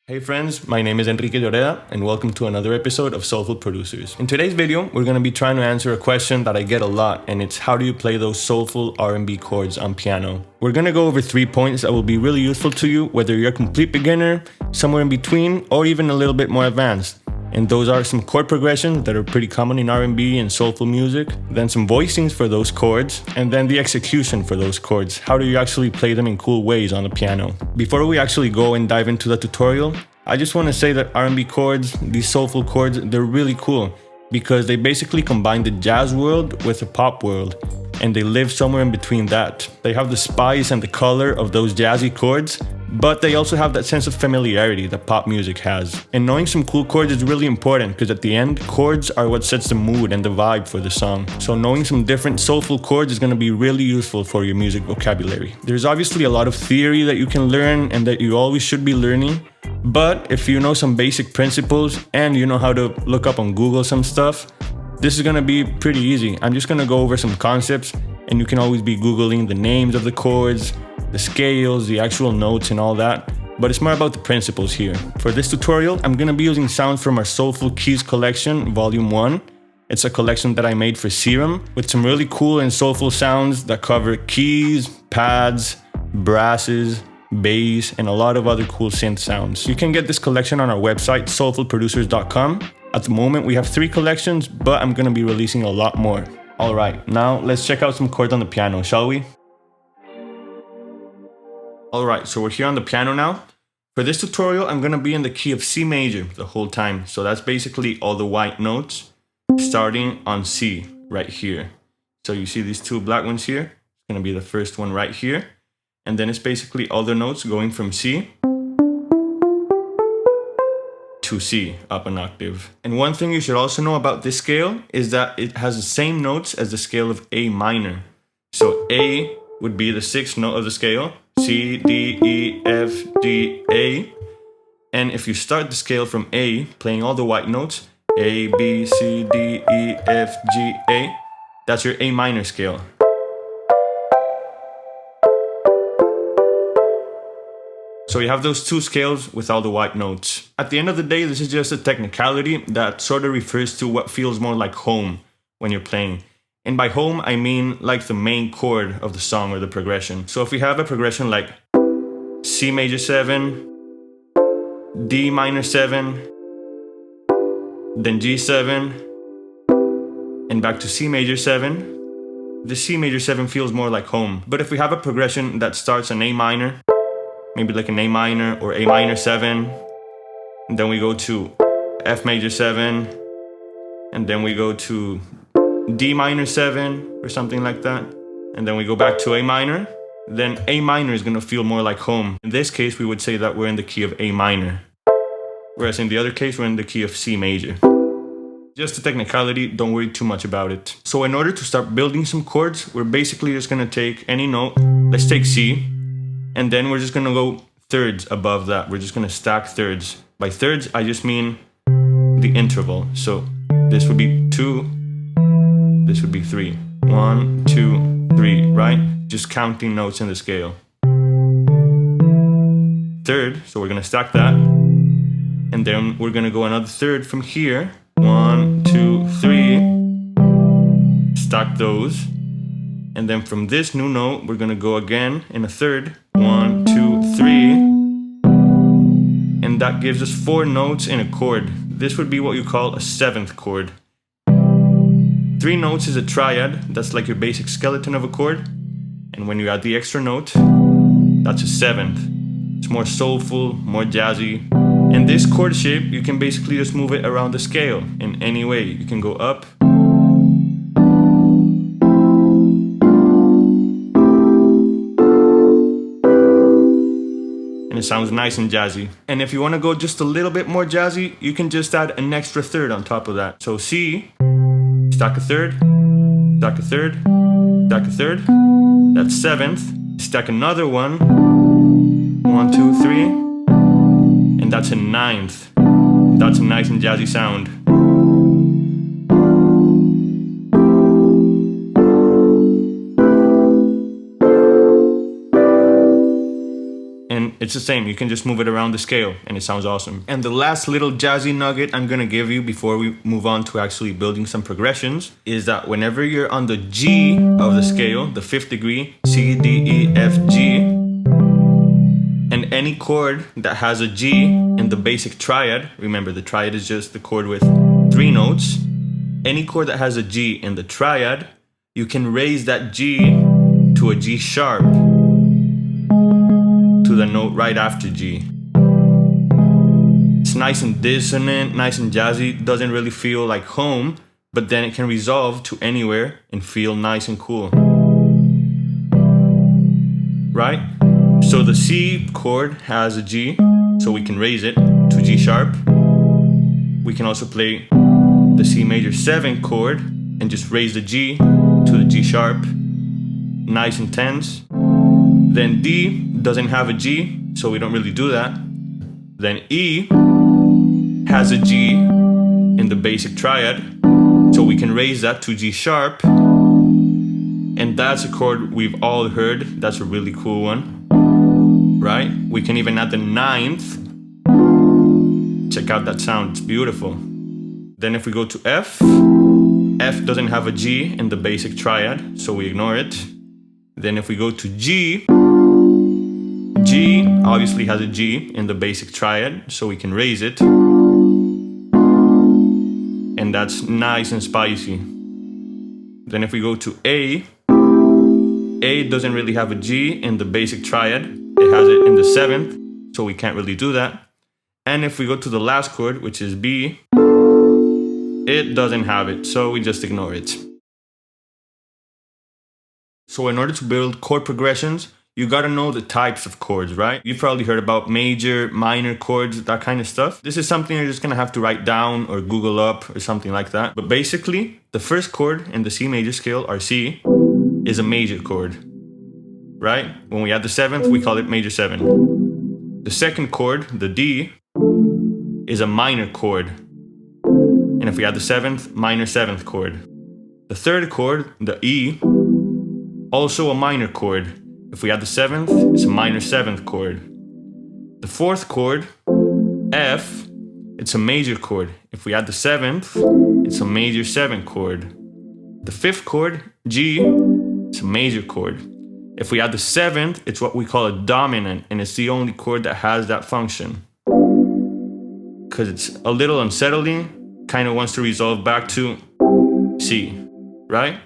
Hey friends, my name is Enrique Lloreda and welcome to another episode of Soulful Producers. In today's video, we're going to be trying to answer a question that I get a lot, and it's how do you play those soulful R&B chords on piano? We're going to go over 3 points that will be really useful to you, whether you're a complete beginner, somewhere in between, or even a little bit more advanced. And those are some chord progressions that are pretty common in R&B and soulful music, then some voicings for those chords, and then the execution for those chords. How do you actually play them in cool ways on the piano? Before we actually go and dive into the tutorial, I just want to say that R&B chords, these soulful chords, they're really cool because they basically combine the jazz world with the pop world, and they live somewhere in between that. They have the spice and the color of those jazzy chords, but they also have that sense of familiarity that pop music has. And knowing some cool chords is really important because at the end, chords are what sets the mood and the vibe for the song. So knowing some different soulful chords is going to be really useful for your music vocabulary. There's obviously a lot of theory that you can learn and that you always should be learning. But if you know some basic principles and you know how to look up on Google some stuff, this is going to be pretty easy. I'm just going to go over some concepts, and you can always be Googling the names of the chords, the scales, the actual notes and all that, but it's more about the principles here. For this tutorial, I'm going to be using sounds from our Soulful Keys collection, volume 1. It's a collection that I made for Serum with some really cool and soulful sounds that cover keys, pads, brasses, bass, and a lot of other cool synth sounds. You can get this collection on our website, soulfulproducers.com. At the moment, we have 3 collections, but I'm going to be releasing a lot more. Alright, now let's check out some chords on the piano, shall we? Alright, so we're here on the piano now. For this tutorial, I'm going to be in the key of C major the whole time. So that's basically all the white notes starting on C right here. So you see these 2 black ones here? It's going to be the first one right here. And then it's basically all the notes going from C to C, up an octave. And one thing you should also know about this scale is that it has the same notes as the scale of A minor. So A would be the 6th note of the scale, C, D, E, F, G, A. And if you start the scale from A, playing all the white notes, A, B, C, D, E, F, G, A, that's your A minor scale. So you have those 2 scales with all the white notes. At the end of the day, this is just a technicality that sort of refers to what feels more like home when you're playing. And by home, I mean like the main chord of the song or the progression. So if we have a progression like C major 7, D minor 7, then G7, and back to C major 7, the C major 7 feels more like home. But if we have a progression that starts on A minor, maybe like an A minor or A minor 7, and then we go to F major 7, and then we go to D minor 7 or something like that, and then we go back to A minor, then A minor is going to feel more like home. In this case, we would say that we're in the key of A minor, whereas in the other case, we're in the key of C major. Just a technicality, don't worry too much about it. So in order to start building some chords, we're basically just going to take any note. Let's take C. And then we're just going to go thirds above that. We're just going to stack thirds. By thirds, I just mean the interval. So this would be 2, this would be 3. 1, 2, 3, right? Just counting notes in the scale. Third, so we're going to stack that. And then we're going to go another third from here. 1, 2, 3. Stack those. And then from this new note, we're going to go again in a third. 1, 2, 3. And that gives us 4 notes in a chord. This would be what you call a 7th chord. 3 notes is a triad. That's like your basic skeleton of a chord. And when you add the extra note, that's a 7th. It's more soulful, more jazzy. And this chord shape, you can basically just move it around the scale in any way. You can go up, and it sounds nice and jazzy. And if you want to go just a little bit more jazzy, you can just add an extra third on top of that. So C, stack a third, stack a third, stack a third, that's 7th, stack another one, 1, 2, 3, and that's a 9th. That's a nice and jazzy sound. It's the same. You can just move it around the scale and it sounds awesome. And the last little jazzy nugget I'm gonna give you before we move on to actually building some progressions is that whenever you're on the G of the scale, the 5th degree, C, D, E, F, G, and any chord that has a G in the basic triad, remember the triad is just the chord with 3 notes, any chord that has a G in the triad, you can raise that G to a G sharp, to the note right after G. It's nice and dissonant, nice and jazzy, doesn't really feel like home, but then it can resolve to anywhere and feel nice and cool. Right? So the C chord has a G, so we can raise it to G sharp. We can also play the C major 7 chord and just raise the G to the G sharp, nice and tense. Then D doesn't have a G, so we don't really do that. Then E has a G in the basic triad, so we can raise that to G sharp. And that's a chord we've all heard. That's a really cool one, right? We can even add the 9th. Check out that sound, it's beautiful. Then if we go to F, F doesn't have a G in the basic triad, so we ignore it. Then if we go to G, G obviously has a G in the basic triad, so we can raise it. And that's nice and spicy. Then if we go to A doesn't really have a G in the basic triad. It has it in the 7th, so we can't really do that. And if we go to the last chord, which is B, it doesn't have it, so we just ignore it. So in order to build chord progressions, you gotta know the types of chords, right? You've probably heard about major, minor chords, that kind of stuff. This is something you're just gonna have to write down or Google up or something like that. But basically, the first chord in the C major scale, or C, is a major chord, right? When we add the 7th, we call it major 7. The second chord, the D, is a minor chord. And if we add the 7th, minor 7th chord. The third chord, the E, also a minor chord. If we add the 7th, it's a minor 7th chord. The fourth chord, F, it's a major chord. If we add the 7th, it's a major 7 chord. The fifth chord, G, it's a major chord. If we add the 7th, it's what we call a dominant, and it's the only chord that has that function. Because it's a little unsettling, kind of wants to resolve back to C, right?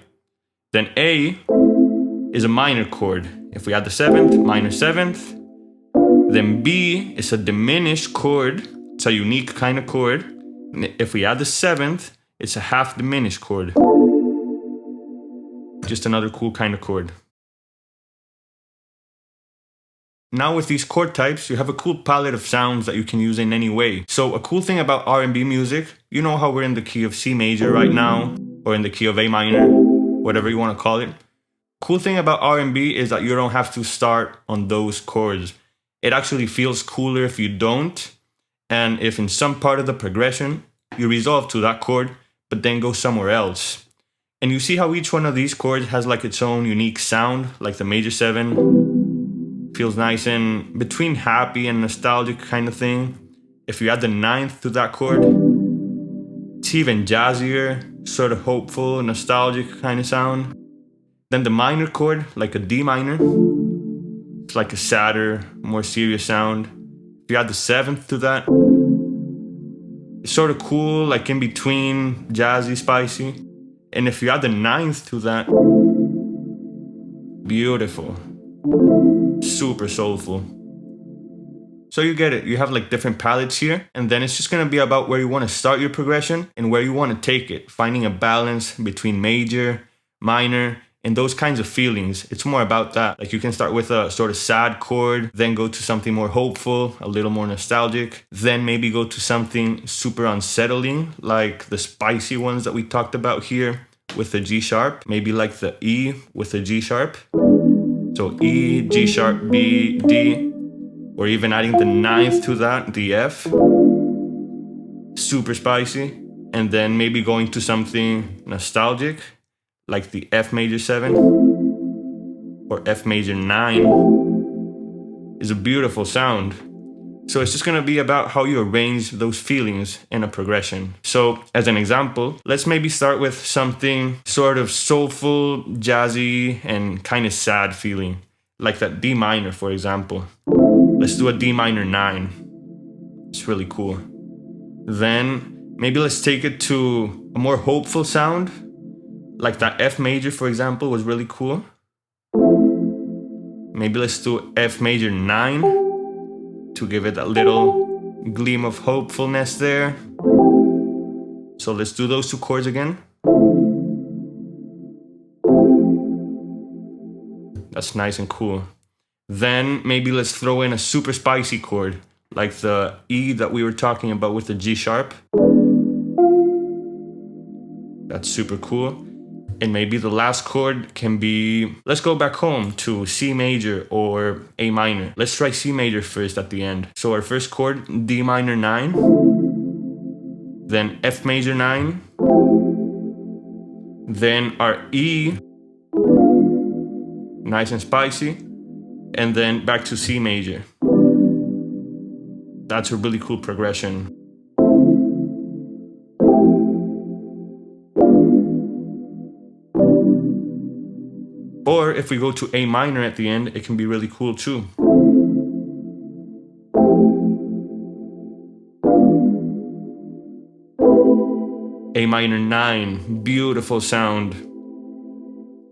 Then A is a minor chord. If we add the 7th, minor 7th. Then B is a diminished chord. It's a unique kind of chord. And if we add the 7th, it's a half diminished chord. Just another cool kind of chord. Now with these chord types, you have a cool palette of sounds that you can use in any way. So a cool thing about R&B music, you know how we're in the key of C major right now, or in the key of A minor, whatever you want to call it. Cool thing about R&B is that you don't have to start on those chords. It actually feels cooler if you don't, and if in some part of the progression, you resolve to that chord, but then go somewhere else. And you see how each one of these chords has like its own unique sound, like the major 7. Feels nice and between happy and nostalgic kind of thing. If you add the 9th to that chord, it's even jazzier, sort of hopeful, nostalgic kind of sound. Then the minor chord, like a D minor, it's like a sadder, more serious sound. If you add the 7th to that, it's sort of cool, like in between, jazzy, spicy. And if you add the 9th to that, beautiful. Super soulful. So you get it, you have like different palettes here, and then it's just gonna be about where you wanna start your progression and where you wanna take it, finding a balance between major, minor, and those kinds of feelings. It's more about that. Like you can start with a sort of sad chord, then go to something more hopeful, a little more nostalgic, then maybe go to something super unsettling, like the spicy ones that we talked about here with the G sharp, maybe like the E with the G sharp. So E, G sharp, B, D, or even adding the 9th to that, the F. Super spicy. And then maybe going to something nostalgic, like the F major 7 or F major 9. is a beautiful sound. So it's just gonna be about how you arrange those feelings in a progression. So as an example, let's maybe start with something sort of soulful, jazzy, and kind of sad feeling, like that D minor, for example. Let's do a D minor 9. It's really cool. Then maybe let's take it to a more hopeful sound, like that F major, for example, was really cool. Maybe let's do F major 9 to give it a little gleam of hopefulness there. So let's do those two chords again. That's nice and cool. Then maybe let's throw in a super spicy chord, like the E that we were talking about with the G sharp. That's super cool. And maybe the last chord can be, let's go back home to C major or A minor. Let's try C major first at the end. So our first chord, D minor 9, then F major 9, then our E, nice and spicy, and then back to C major. That's a really cool progression. Or if we go to A minor at the end, it can be really cool too. A minor 9, beautiful sound.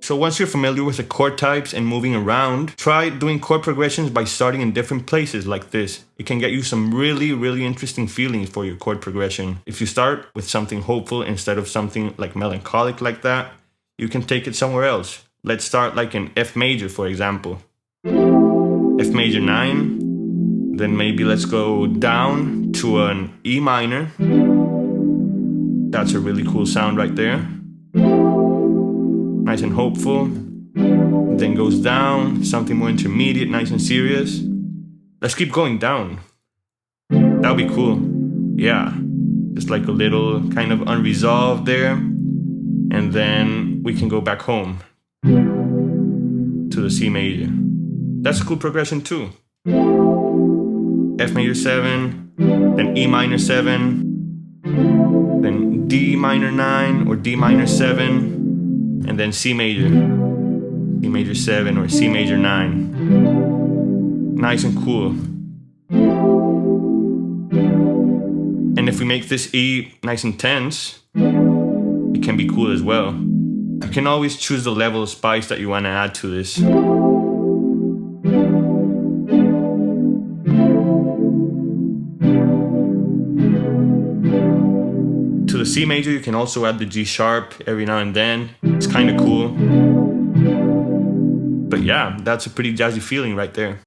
So once you're familiar with the chord types and moving around, try doing chord progressions by starting in different places like this. It can get you some really interesting feelings for your chord progression. If you start with something hopeful instead of something like melancholic like that, you can take it somewhere else. Let's start like in F major, for example. F major 9, then maybe let's go down to an E minor. That's a really cool sound right there. Nice and hopeful. Then goes down, something more intermediate, nice and serious. Let's keep going down. That would be cool. Yeah, just like a little kind of unresolved there. And then we can go back home to the C major. That's a cool progression too. F major 7, then E minor 7, then D minor 9 or D minor 7, and then C major 7 or C major 9. Nice and cool. And if we make this E nice and tense, it can be cool as well. You can always choose the level of spice that you want to add to this. To the C major, you can also add the G sharp every now and then. It's kind of cool. But yeah, that's a pretty jazzy feeling right there.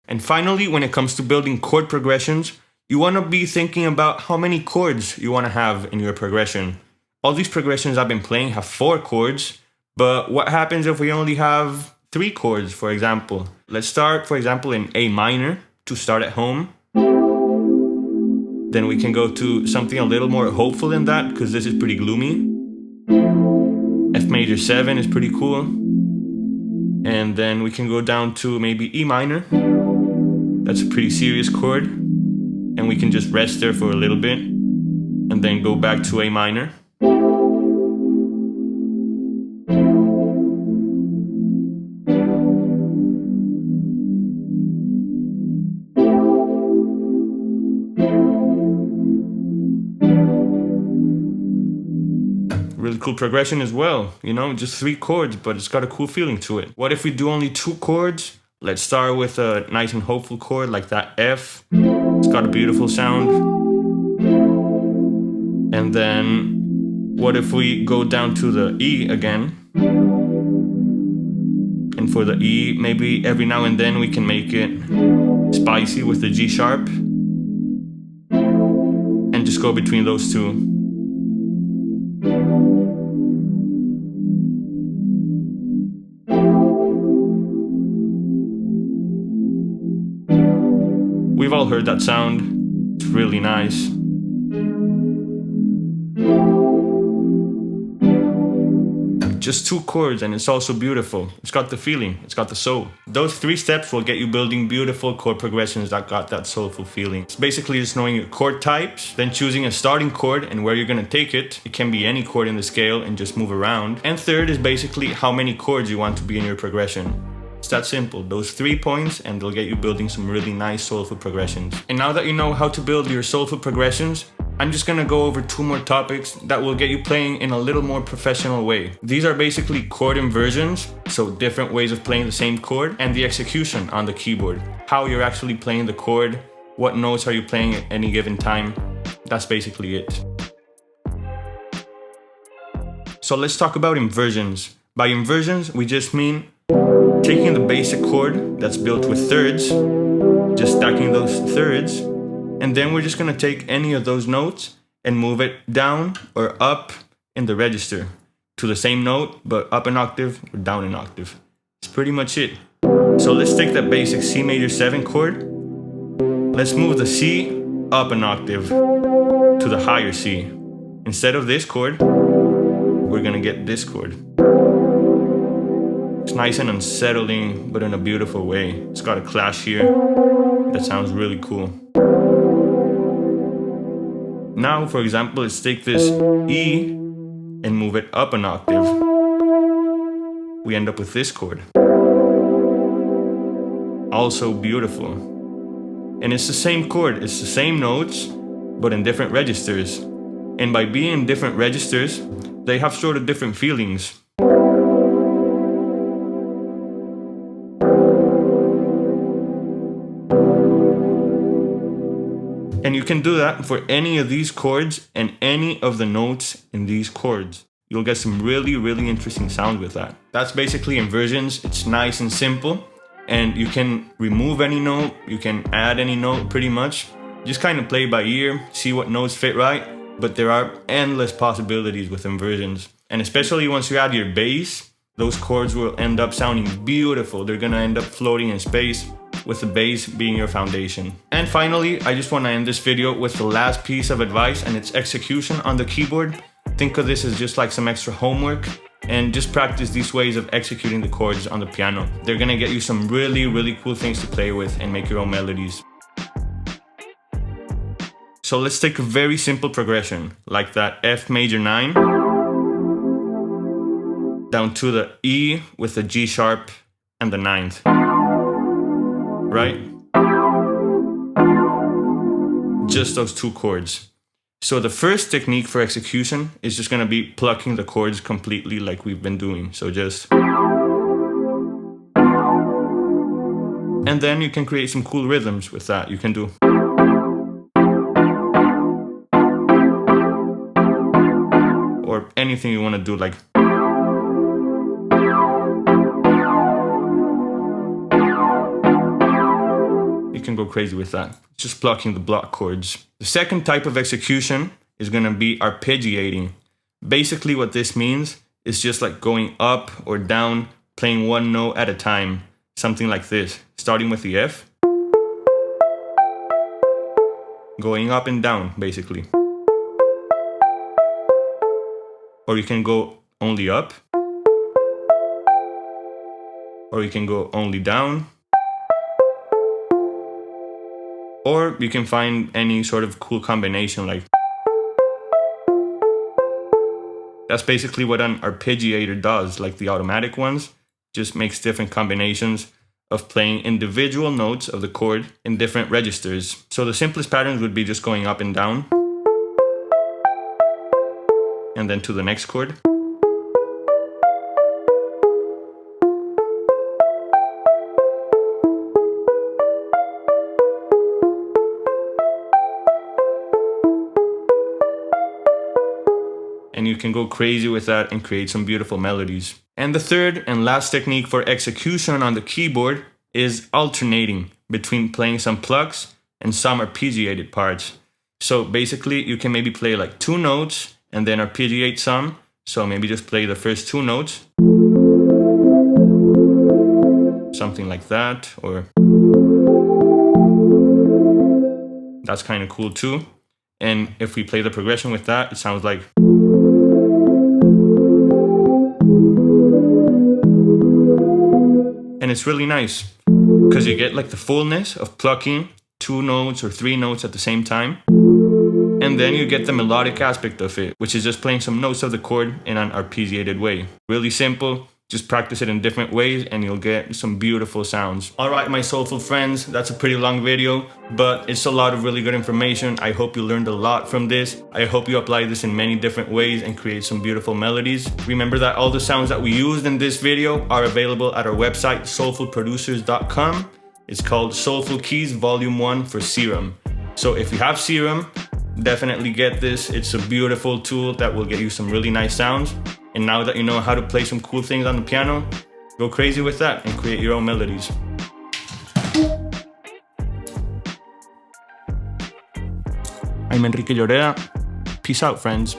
And finally, when it comes to building chord progressions, you want to be thinking about how many chords you want to have in your progression. All these progressions I've been playing have 4 chords, but what happens if we only have 3 chords, for example? Let's start, for example, in A minor to start at home. Then we can go to something a little more hopeful than that, because this is pretty gloomy. F major 7 is pretty cool. And then we can go down to maybe E minor. That's a pretty serious chord. And we can just rest there for a little bit. And then go back to A minor. Really cool progression as well, you know, just 3 chords, but it's got a cool feeling to it. What if we do only 2 chords? Let's start with a nice and hopeful chord like that F. It's got a beautiful sound. And then what if we go down to the E again? And for the E, maybe every now and then we can make it spicy with the G sharp. And just go between those two. We've all heard that sound. It's really nice. just 2 chords, and it's also beautiful. It's got the feeling, it's got the soul. Those 3 steps will get you building beautiful chord progressions that got that soulful feeling. It's basically just knowing your chord types, then choosing a starting chord and where you're gonna take it. It can be any chord in the scale and just move around. And third is basically how many chords you want to be in your progression. It's that simple. Those 3 points and they'll get you building some really nice soulful progressions. And now that you know how to build your soulful progressions, I'm just gonna go over 2 more topics that will get you playing in a little more professional way. These are basically chord inversions, so different ways of playing the same chord, and the execution on the keyboard. How you're actually playing the chord, what notes are you playing at any given time. That's basically it. So let's talk about inversions. By inversions, we just mean taking the basic chord that's built with thirds, just stacking those thirds, and then we're just gonna take any of those notes and move it down or up in the register to the same note, but up an octave or down an octave. It's pretty much it. So let's take that basic C major 7 chord. Let's move the C up an octave to the higher C. Instead of this chord, we're gonna get this chord. It's nice and unsettling, but in a beautiful way. It's got a clash here that sounds really cool. Now, for example, let's take this E and move it up an octave. We end up with this chord. Also beautiful. And it's the same chord, it's the same notes, but in different registers. And by being in different registers, they have sort of different feelings. And you can do that for any of these chords and any of the notes in these chords. You'll get some really, really interesting sounds with that. That's basically inversions. It's nice and simple. And you can remove any note, you can add any note pretty much. Just kind of play by ear, see what notes fit right. But there are endless possibilities with inversions. And especially once you add your bass, those chords will end up sounding beautiful. They're gonna end up floating in space, with the bass being your foundation. And finally, I just want to end this video with the last piece of advice, and it's execution on the keyboard. Think of this as just like some extra homework, and just practice these ways of executing the chords on the piano. They're gonna get you some really, really cool things to play with and make your own melodies. So let's take a very simple progression, like that F major 9, down to the E with the G sharp and the 9th. Right? Just those 2 chords. So the first technique for execution is just gonna be plucking the chords completely like we've been doing. So just... And then you can create some cool rhythms with that. You can do... Or anything you wanna do, like... Can go crazy with that. Just plucking the block chords. The second type of execution is going to be arpeggiating. Basically what this means is just like going up or down, playing one note at a time. Something like this, starting with the F, going up and down basically. Or you can go only up, or you can go only down. Or you can find any sort of cool combination like... That's basically what an arpeggiator does, like the automatic ones. Just makes different combinations of playing individual notes of the chord in different registers. So the simplest patterns would be just going up and down. And then to the next chord. And you can go crazy with that and create some beautiful melodies. And the third and last technique for execution on the keyboard is alternating between playing some plucks and some arpeggiated parts. So basically you can maybe play like 2 notes and then arpeggiate some. So maybe just play the first 2 notes. Something like that, or that's kind of cool too. And if we play the progression with that, it sounds like... it's really nice because you get like the fullness of plucking 2 notes or 3 notes at the same time. And then you get the melodic aspect of it, which is just playing some notes of the chord in an arpeggiated way. Really simple. Just practice it in different ways and you'll get some beautiful sounds. All right, my soulful friends, that's a pretty long video, but it's a lot of really good information. I hope you learned a lot from this. I hope you apply this in many different ways and create some beautiful melodies. Remember that all the sounds that we used in this video are available at our website, soulfulproducers.com. It's called Soulful Keys Volume 1 for Serum. So if you have Serum, definitely get this. It's a beautiful tool that will get you some really nice sounds. And now that you know how to play some cool things on the piano, go crazy with that and create your own melodies. I'm Enrique Lloreda. Peace out, friends.